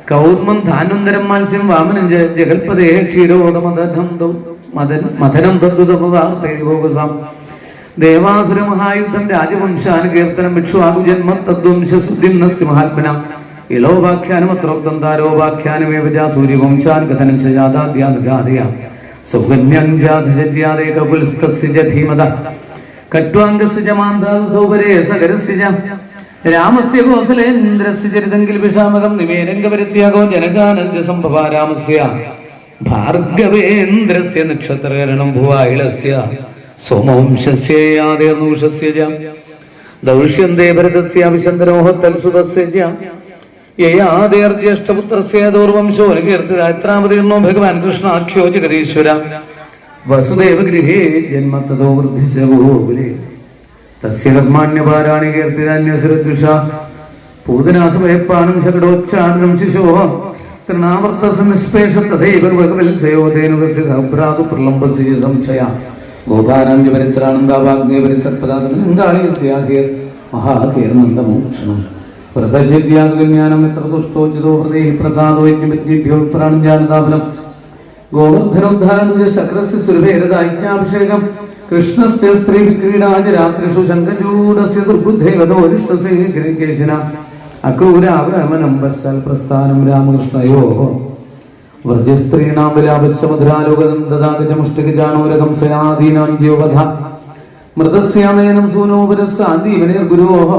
കൗർമം ധാനുന്തരം മത്സ്യം വാമനം ജഗൽപദേ ക്ഷീരോദമദനം തദ്ദുതപദാർത്ഥം ദേവാസുര മഹായുദ്ധം രാജവംശാനുകീർത്തനം ഭിക്ഷുവാകു ജന്മ തദ്വംശുദ്ധിം മഹാത്മന ഇളോപാഖ്യാനമത്രോക്തം താരോപാഖ്യാനമേവജ സൂര്യവംശാൻ കഥനം ശജാതാദ്യാദയ സൗകന്യാഞ്ജാധജര്യാദേ കകുൽസ്തസ്യ ധീമത കട്വാംഗസ്യ ച മാന്ധാ സൗപരേ സകരസ്യ ച രാമസ്യ കോസലേന്ദ്രസ്യ ചരിതങ്കിൽ വിഷാമകം നിമേരംഗപരിത്യാഗോ ജനകാനന്ദ സംഭവ രാമസ്യ ഭാർഗവേന്ദ്രസ്യ നക്ഷത്രകരണം ഭുവായിളസ്യ സോമവംശസ്യ യാദേർനൂഷസ്യ ച ദൗഷ്യന്തേ ഭരതസ്യ അഭിശന്തരോഹ തൽസുതസ്യ ച യയാദേർജ്യേഷ്ഠപുത്രസ്യ ദൗർവംശോ കീർത്തിരാത്രാമതീർണോ ഭഗവാൻ കൃഷ്ണാഖ്യോ ജഗദീശ്വര വസുദേവ ഗൃഹേ ജന്മത്തതോ വൃദ്ധിസ്യ ഗോകുലേ തസ്യ കർമാണ്യപാരാണി കീർത്തിരാന്യസുരദ്വിഷ പൂതനാസമയപ്പാനം ശകടോച്ചാടനം ശിശോ തൃണാവർത്തസ നിഷ്പേഷ തഥൈവ ഭഗവത്സയോ തേനുകസ്യ സഹഭ്രാതു പ്രലംബസ്യ സംശയ ഗോപാനാംജ പരിത്രാണന്ദാഭാഗ്യപരിസത്പദാതനങ്കാളിയസ്യാധീർ മഹാകീർനന്ദമോക്ഷണം വ്രതജിദ്യാഗജ്ഞാനം എത്ര തുഷ്ടോചിതോ ഹൃദയ പ്രസാദോ യജ്ഞവിദ്യേഭ്യോ പ്രാണഞ്ജാനതാപനം ഗോവർദ്ധനോദ്ധാരണം ശക്രസ്യ സുരഭേരദാജ്ഞാഭിഷേകം കൃഷ്ണസ്യ സ്ത്രീ ക്രീഡാജ രാത്രിഷു ശങ്കചൂഡസ്യ ദുർബുദ്ധേവതോരിഷ്ടസേ ഗിരികേശന അക്രൂരാഗമനം പശ്ചാൽ പ്രസ്ഥാനം രാമകൃഷ്ണയോ വർജ്യസ്ത്രീണാം വിലാപശ്ച മധുരാലോകനം ദദാഗജമുഷ്ടികജാണോരകം സയാദീനാം ജീവവധ മൃതസ്യാനയനം സൂനോപരസാദീവനേർഗുരോഃ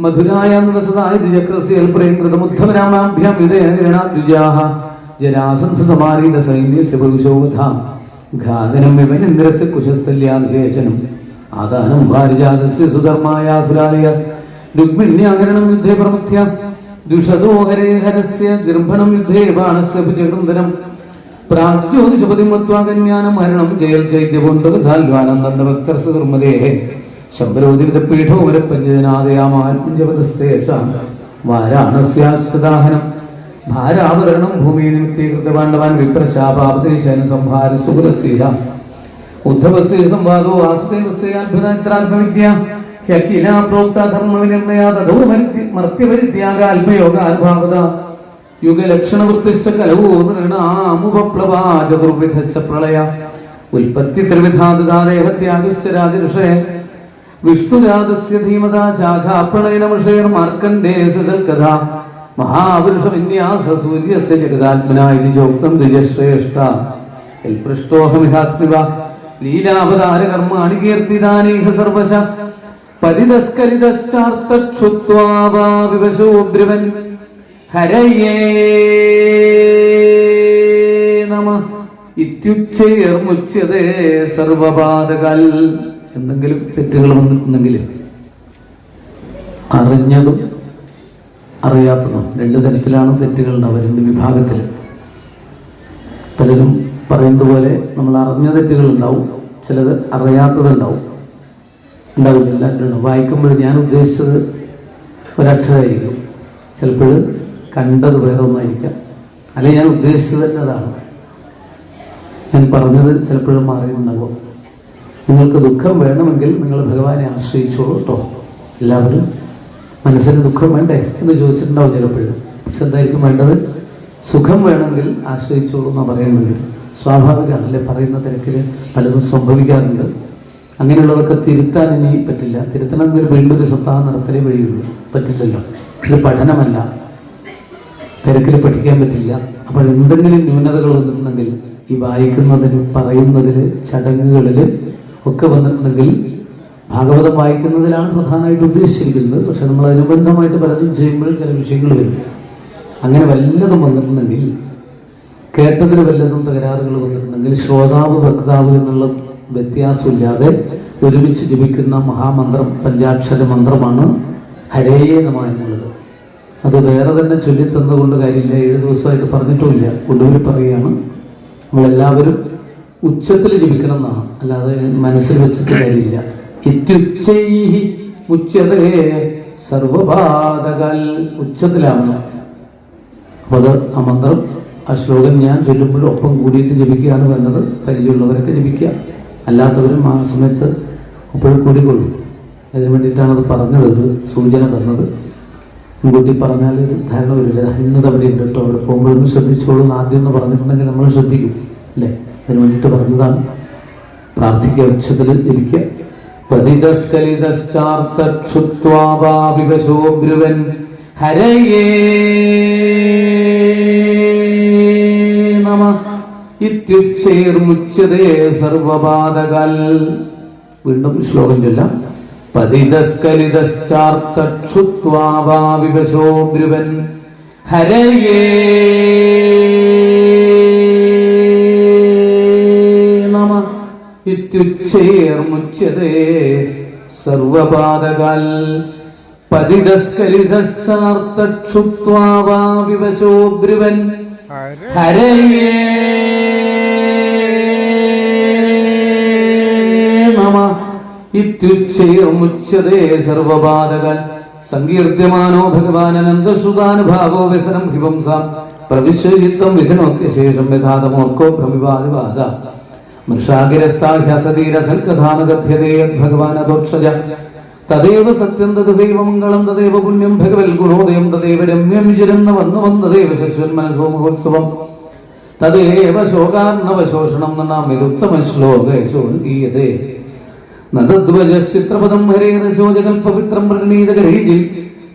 മധുരായാം വസതായ ചക്രസ്യ പ്രേംകൃതമുദ്ധമരാമാഭ്യാം യുധേരണാദ്വിജാഃ ജരാസന്ധ സമാരീത സൈന്യസ്യ പുരുഷോവധ ഘാതനം വിമനേന്ദ്രസ്യ കുശസ്ഥല്യാദ്വേഷനം ആദാനം ഭാര്യജാതസ്യ സുധർമായാസുരാലയ രുക്മിണ്യാഹരണം യുദ്ധേ പ്രമുഖ്യ ദുഷദോ ഹരേ ഹരസ്യ ഗർഭണം യുദ്ധേ ബാണസ്യ ഭുജകൃന്ദനം പ്രാഗ്ജ്യോതിഷപതിം മത്വാ കന്യാനം ഹരണം ജയൽ ചൈത്യപുണ്ഡകസാൽവാനന്ദഭക്തർസ് നിർമ്മദേഃ ശംബരോദിതപീഠോ വരപ്പഞ്ചജനാദയാമാത്മജപതസ്തേ ച വാരാണസ്യാശ്വദാഹനം ഭാരാവരണം ഭൂമി നിമിത്തീകൃത പാണ്ഡവാൻ വിപ്രശാപാപദേശന സംഹാര സുഹൃസ്യ ഉദ്ധവസ്യ സംവാദോ വാസുദേവസ്യ അത്ഭുതാത്രാത്മവിദ്യ ഹ്യഖില പ്രോക്ത ധർമ്മവിനിർണയാ തഥോ മർത്യപരിത്യാഗാത്മയോഗാൽഭാവത യുഗലക്ഷണവൃത്തിശ്ച കലവോ നൃണാമുപപ്ലവാ ചതുർവിധശ്ച പ്രളയ ഉൽപ്പത്തി ത്രിവിധാദാദേഹത്യാഗശ്ച രാജഋഷേ വിഷ്ണുജാതസ്യ ധീമതാ ശാഖാ പ്രണയനമൃഷേർ മാർക്കണ്ഡേയസൽകഥ മഹാപുരുഷ വിന്യാസ സൂര്യസ്യ ജഗദാത്മന ഇതി ചോക്തം ദ്വിജശ്രേഷ്ഠ പൃഷ്ടോഹമിഹാസ്മിവ ലീലാവതാര കർമാണി കീർത്തിദാനീഹ സർവശ പരിതസ്കരിതശ്ചാർത്തക്ഷുത്വാ വിവശോബ്രുവൻ ഹരയേ നമഃ ഇത്യുച്ചൈർമുച്യതേ സർവപാതകാൽ. എന്തെങ്കിലും തെറ്റുകൾ വന്നിട്ടുണ്ടെങ്കിൽ അറിഞ്ഞതും അറിയാത്തതും രണ്ട് തരത്തിലാണ് തെറ്റുകൾ ഉണ്ടാവുക, രണ്ട് വിഭാഗത്തിൽ. പലരും പറയുന്നത് പോലെ നമ്മൾ അറിഞ്ഞ തെറ്റുകൾ ഉണ്ടാവും, ചിലത് അറിയാത്തതുണ്ടാവും. ഉണ്ടാവില്ല, എല്ലാവരും വായിക്കുമ്പോൾ ഞാൻ ഉദ്ദേശിച്ചത് ഒരക്ഷരമായിരിക്കും, ചിലപ്പോൾ കണ്ടത് വേറെ ഒന്നായിരിക്കാം, അല്ലെങ്കിൽ ഞാൻ ഉദ്ദേശിച്ചത് തന്നെ അതാണ്, ഞാൻ പറഞ്ഞത് ചിലപ്പോഴും മാറിയിട്ടുണ്ടാകും. നിങ്ങൾക്ക് ദുഃഖം വേണമെങ്കിൽ നിങ്ങൾ ഭഗവാനെ ആശ്രയിച്ചോളൂ കേട്ടോ. എല്ലാവരും മനസ്സിന് ദുഃഖം വേണ്ടേ എന്ന് ചോദിച്ചിട്ടുണ്ടാവും ചിലപ്പോഴും. പക്ഷെ എന്തായിരിക്കും വേണ്ടത്? സുഖം വേണമെങ്കിൽ ആശ്രയിച്ചോളൂ എന്നാണ് പറയുന്നത്. സ്വാഭാവികമാണ് അല്ലെ, പറയുന്ന തിരക്കിൽ പലതും സംഭവിക്കാറുണ്ട്. അങ്ങനെയുള്ളതൊക്കെ തിരുത്താൻ ഇനി പറ്റില്ല. തിരുത്തണമെങ്കിൽ വീണ്ടും ഒരു സപ്താഹം നടത്തലേ വഴിയുള്ളൂ, പറ്റില്ലല്ലോ. ഇത് പഠനമല്ല, തിരക്കിൽ പഠിക്കാൻ പറ്റില്ല. അപ്പോൾ എന്തെങ്കിലും ന്യൂനതകൾ വന്നിട്ടുണ്ടെങ്കിൽ ഈ വായിക്കുന്നതിന്, പറയുന്നതിൽ, ചടങ്ങുകളിൽ ഒക്കെ വന്നിട്ടുണ്ടെങ്കിൽ, ഭാഗവതം വായിക്കുന്നതിലാണ് പ്രധാനമായിട്ട് ഉദ്ദേശിച്ചിരിക്കുന്നത്. പക്ഷെ നമ്മൾ അനുബന്ധമായിട്ട് പലതും ചെയ്യുമ്പോഴും ചില വിഷയങ്ങൾ വരും. അങ്ങനെ വല്ലതും വന്നിട്ടുണ്ടെങ്കിൽ, കേട്ടതിൽ വല്ലതും തകരാറുകൾ വന്നിട്ടുണ്ടെങ്കിൽ, ശ്രോതാവ് വക്താവ് എന്നുള്ള വ്യത്യാസമില്ലാതെ ഒരുമിച്ച് ജപിക്കുന്ന മഹാമന്ത്രം, പഞ്ചാക്ഷര മന്ത്രമാണ് ഹരേ നമഃ എന്നുള്ളത്. അത് വേറെ തന്നെ ചൊല്ലിത്തന്നതുകൊണ്ട് കാര്യമില്ല, 7 ദിവസമായിട്ട് പറഞ്ഞിട്ടുമില്ല, ഒടുവിൽ പറയുകയാണ്. നമ്മളെല്ലാവരും ഉച്ചത്തിൽ ജപിക്കണം എന്നാണ്, അല്ലാതെ മനസ്സിൽ വെച്ചിട്ട് കാര്യമില്ല. ഇത്യുച്ചൈഹി ഉച്ചതേ സർവപാതകാൽ, ഉച്ചത്തിലാവണം. അപ്പോൾ അത് ആ മന്ത്രം ആ ശ്ലോകം ഞാൻ ചൊല്ലുമ്പോഴും ഒപ്പം കൂടിയിട്ട് ജപിക്കുകയാണ് വേണ്ടത്. പരിചയമുള്ളവരൊക്കെ ജപിക്കുക, അല്ലാത്തവരും ആ സമയത്ത് അപ്പോഴും കൂടിക്കൊള്ളും. അതിന് വേണ്ടിയിട്ടാണ് അത് പറഞ്ഞത്, ഒരു സൂചന തന്നത്. മുൻകൂട്ടി പറഞ്ഞാൽ ഒരു ധാരണ വരില്ല. ഇന്നത് അവിടെ ഉണ്ട് കേട്ടോ, അവിടെ പോകുമ്പോഴൊന്ന് ശ്രദ്ധിച്ചോളൂ എന്ന് ആദ്യം ഒന്ന് പറഞ്ഞിട്ടുണ്ടെങ്കിൽ നമ്മൾ ശ്രദ്ധിക്കും അല്ലേ. അതിന് വേണ്ടിയിട്ട് പറഞ്ഞതാണ്. പ്രാർത്ഥിക്കുക, ഉച്ചത്തിൽ ഇരിക്കുക. പതിതസ്കലിതശ്ചാർത്തക്ഷുത്വാഭാവിവശോബ്രുവൻ ഹരയേ നമഃ ഇത്യുച്ചൈർമുച്യതേ സർവബാധകാൽ. വീണ്ടും ശ്ലോകം ചൊല്ലാം. പതിതസ്കലിതശ്ചാർത്തക്ഷുത്വാഭാവിവശോബ്രുവൻ ഹരയേ നമഃ ഇത്യുച്ചൈർമുച്യതേ സർവബാധകാൽ. പതിതസ്കലിതശ്ചാർത്തക്ഷുത്വാഭാവിവശോബ്രുവൻ ഹരയേ നമഃ ഇത്യുച്ചൈർമുച്യതേ സർവബാധകാൽ. സങ്കീർത്യമാനോ ഭഗവാൻ അനന്തശ്രുതാനുഭാവോ വ്യസനം ഹിവംസാം പ്രവിശ്യജിത്വം വിഘ്നോത്യശേഷം യഥാതമോർക്കോ പ്രമിവാദിവാദ മൃഷാഗിരസ്താഹ്യസതീരസൽകഥാനകഥ്യതേ യദ്ഭഗവാൻ അധോക്ഷജ തദേവ സത്യം തദൈവ മംഗളം തദേവ പുണ്യം ഭഗവൽ ഗുണോദയം തദേവ രമ്യം വിചരന്ന വന്നു തദേവ ശശ്വന്മനസോ മഹോത്സവം തദേവ ശോകാർണവശോഷണം നനാമിരുത്തമ ശ്ലോകേശോഗീയതേ നദ്വജശ്ചിത്രപദം ഹരേരശോജകൽപവിത്രം പ്രണീതഗരീജി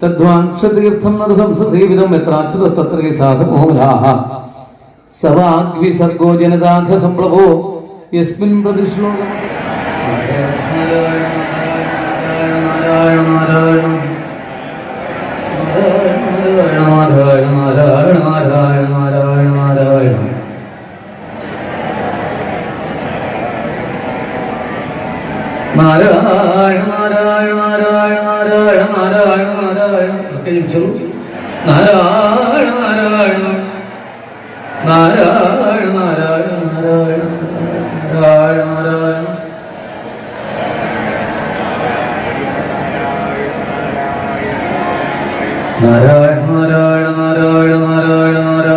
തദ്വാക്ഷതീർത്ഥം നദഹംസസേവിതം യത്രാച്യുതത്രേ സാധമോഹരാഹ സവാഗ്വിസർഗോ ജനദാഘ സംപ്ലവോ യസ്മിൻ പ്രതിശ്ലോകം. നാരായണ നാരായണ നാരായണ നാരായണ നാരായണ നാരായണ ഒക്കെ ജപിച്ചോളൂ. നാരായണ നാരായണ നാരായണ നാരായണ നാരായണ നാരായണ നാരായണ നാരായണ നാരായണ നാരായണ നാരായണ നാരായണ നാരായണ നാരായണ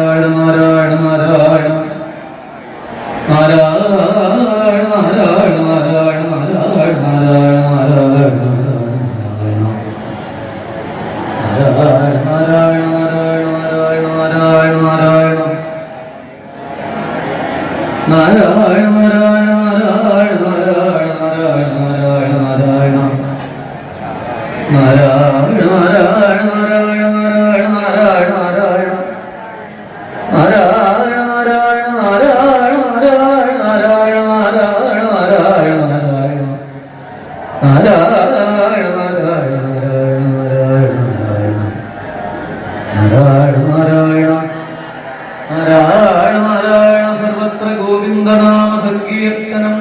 നാരായണ നാരായണ നാരായണ സർവത്ര ഗോവിന്ദ നാമ സങ്കീർത്തനം.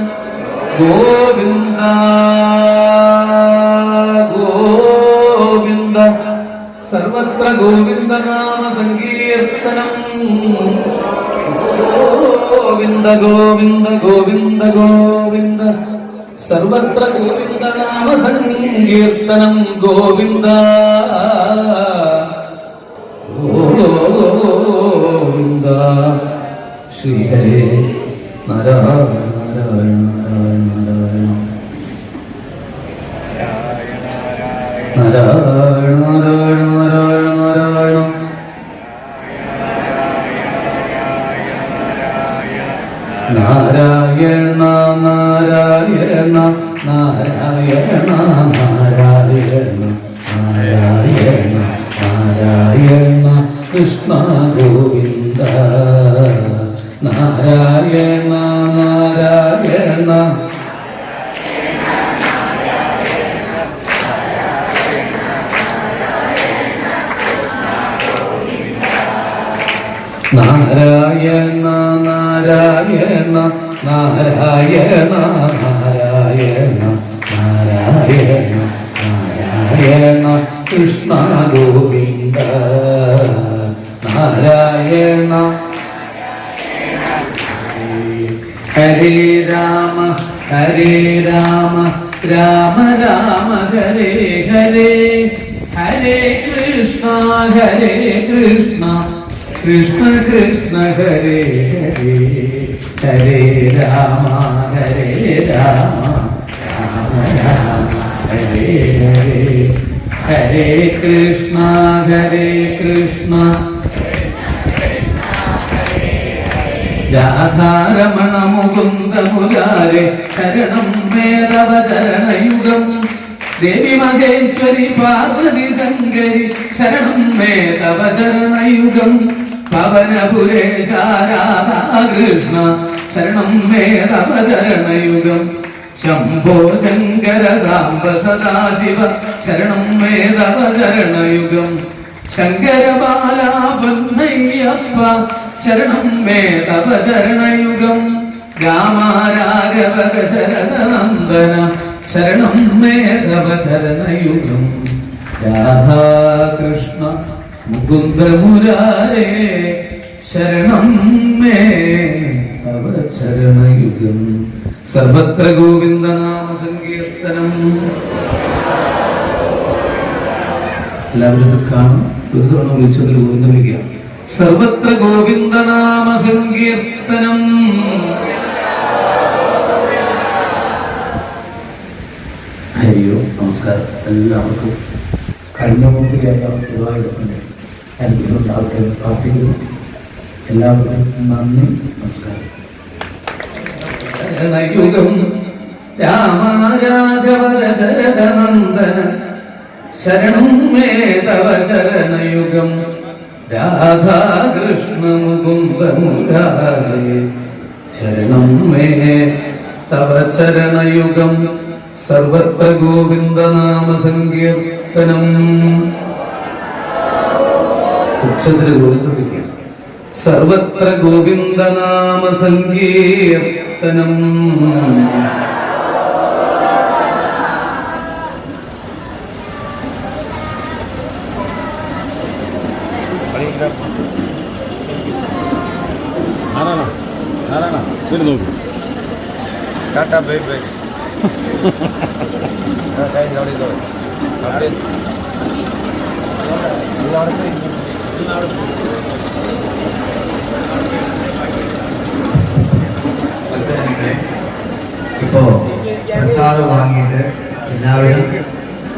ഗോവിന്ദ ഗോവിന്ദ സർവത്ര ഗോവിന്ദ നാമ സങ്കീർത്തനം. ഗോവിന്ദ ഗോവിന്ദ ഗോവിന്ദ ഗോവിന്ദ സർവത്ര ഗോവിന്ദ നാമ സങ്കീർത്തനം. ഗോവിന്ദ ഗോവിന്ദ ശ്രീഹരേ നാരായണ നാരായണ നാരായണ നാരായണ നാരായണ നാരായണ നാരായണ നാരായണ നാരായണ നാരായണ നാരായണ നാരായണ നാരായണ കൃഷ്ണ ഗോവിന്ദ നാരായണ നാരായണ നാരായണ നാരായണ നാരായണ നാരായണ നാരായണ നാരായണ കൃഷ്ണ ഗോവിന്ദ നാരായണ. ഹരേ രാമ ഹരേ രാമ രാമ രാമ ഹരേ ഹരേ ഹരേ കൃഷ്ണ കൃഷ്ണ കൃഷ്ണ ഹരേ ഹരേ ഹരേ രാമ ഹരേ രാമ രാമ രാമ ഹരേ ഹരേ ഹരേ കൃഷ്ണ രാധാരമണ മുകുന്ദ മുരാരേ ശരണം മേ തവ ചരണയുഗം ദേവി മഹേശ്വരി പാർവതി ശങ്കരി ശരണം മേ തവ ചരണയുഗം പവനപുരേശ രാധാകൃഷ്ണ ശരണം മേ തവ ചരണയുഗം ശംഭോ ശങ്കര സാംബ സദാശിവ ശരണം മേ തവ ചരണയുഗം ശങ്കരബാല പൊന്നയ്യപ്പ ശരണം മേ തവ ചരണയുഗം രാമ രാഘവ ശരദനന്ദന ശരണം മേ തവ ചരണയുഗം രാധാകൃഷ്ണ മുകുന്ദ മുരാരേ ശരണം മേ തവ ചരണയുഗം സർവത്ര ഗോവിന്ദ നാമ സങ്കീർത്തനം. എല്ലാവരും ഇത് കാണും. ഒരു തവണ വിളിച്ചതിൽ ഗോവിന്ദ വിളിക്കുക. സർവത്ര ഗോവിന്ദ നാമ സങ്കീർത്തനം. ഹരിയോ നമസ്കാരം. എല്ലാവർക്കും കഴിഞ്ഞ മുമ്പ് കേട്ട ഗുരുവായൂരപ്പൻ്റെ അനുഗ്രഹം ഉണ്ടാവട്ടെ എന്ന് പ്രാർത്ഥിക്കുന്നു. എല്ലാവർക്കും നന്ദി, നമസ്കാരം. യുഗം രാമ രാഘവ ശരദനന്ദന ശരണം മേ തവ ചരണയുഗം രാധാകൃഷ്ണ മുകുന്ദ മുരാരേ ശരണം മേ തവ ചരണയുഗം സർവത്ര ഗോവിന്ദ നാമ സങ്കീർത്തനം. ഉച്ചത്തിൽ ഗോവിന്ദിക്കുക. സർവത്ര ഗോവിന്ദ നാമ സങ്കീർത്തനം. Tata bye bye. ഇപ്പോ പ്രസാദം വാങ്ങിയിട്ട് എല്ലാവരും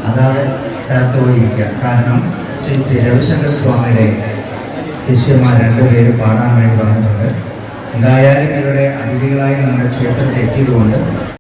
അതാത് സ്ഥലത്ത് പോയിരിക്കുക. കാരണം ശ്രീ ശ്രീ രവിശങ്കർ സ്വാമിയുടെ ശിഷ്യന്മാർ രണ്ടുപേര് പാടാൻ വേണ്ടി വന്നിട്ടുണ്ട്. എന്തായാലും ഇവരുടെ അതിഥികളായി നമ്മുടെ ക്ഷേത്രത്തിൽ എത്തിയതുകൊണ്ട്